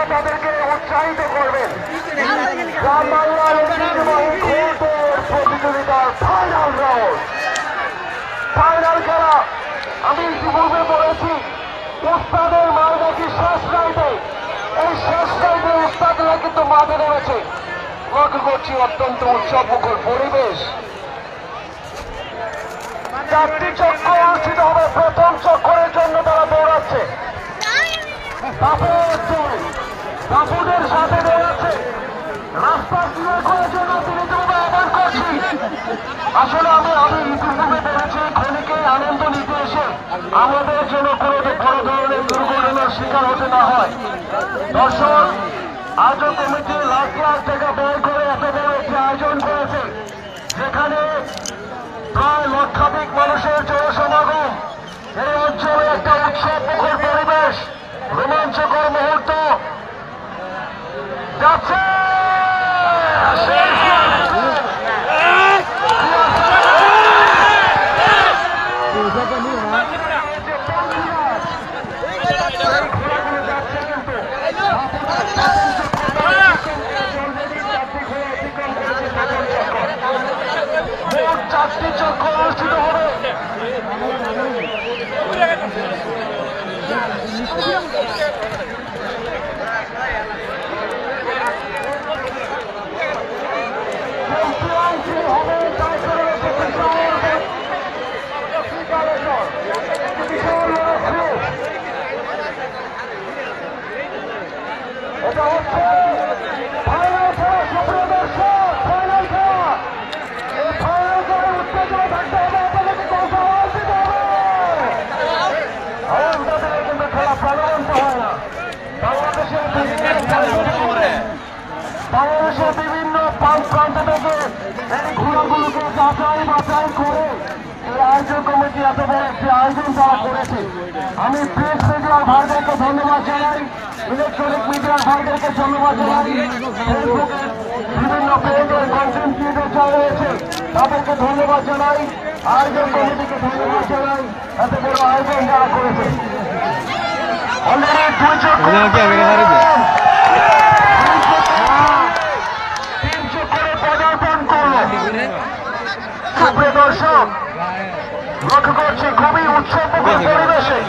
আপনারা তাদেরকে উৎসাহিত করবেন। গ্রাম বাংলার ঐতিহ্যবাহী খোলটের প্রতিযোগিতার ফাইনাল রাউন্ড, ফাইনাল খেলা। আমি ইতিপূর্বে বলেছি উস্তাদের মার নাকি শেষ রাইডে, এই শেষ রাইডে উস্তাদরা কিন্তু মাঠে নেমেছে। লক্ষ্য করছি অত্যন্ত উৎসব মুখর পরিবেশ। 4টি চক্র অনুষ্ঠিত হবে। প্রথম চক্রের জন্য তারা দৌড়াচ্ছে, বাপুদের সাথে দৌড়াচ্ছে। রাস্তা ক্লিয়ার করার জন্য তিনি তোমাকে আহ্বান করছি। আসলে আমি ইতিপূর্বে বলেছি ক্ষণিকে আনন্দ নিতে এসে আমাদের জন্য কোনো বড় ধরনের দুর্ঘটনার শিকার হতে না হয়। দর্শক, আয়োজক কমিটি লাখ লাখ টাকা ব্যয় করে এত বড় একটি আয়োজন করেছে, যেখানে প্রায় লক্ষাধিক মানুষের জনসমাগম। এই অঞ্চলে একটা উৎসব মুখর পরিবেশ, রোমাঞ্চকর মুহূর্ত যাচ্ছে। চারটি চক্র অনুষ্ঠিত হবে। এটা হচ্ছে ফাইনাল খেলা, সুপ্রিয় দর্শক, ফাইনাল খেলা। এই ফাইনাল খেলার উত্তেজনা থাকতে হবে, আপনাদেরকে কৌশল আওয়াজ দিতে হবে। আওয়াজ না দিলে কিন্তু খেলা প্রাণবন্ত হয় না। বাংলাদেশের বিভিন্ন প্রান্ত থেকে এই ঘোড়াগুলোকে যাচাই বাছাই করে এই আয়োজন কমিটি এত বড় একটি আয়োজন তারা করেছে। আমি প্রেস মিডিয়ার ভাইদেরকে ধন্যবাদ জানাই, ইলেকট্রনিক মিডিয়ার ভাইদেরকে ধন্যবাদ জানাই, ফেসবুকের বিভিন্ন পেজের কন্টেন্ট ক্রিয়েটর যারা রয়েছে তাদেরকে ধন্যবাদ জানাই, আয়োজন কমিটিকে ধন্যবাদ জানাই এত বড় আয়োজন যারা করেছে। অলরেডি 2 চক্র পদার্পণ করল। সুপ্রিয় দর্শক, লক্ষ্য করছি খুবই উৎসবমুখর পরিবেশে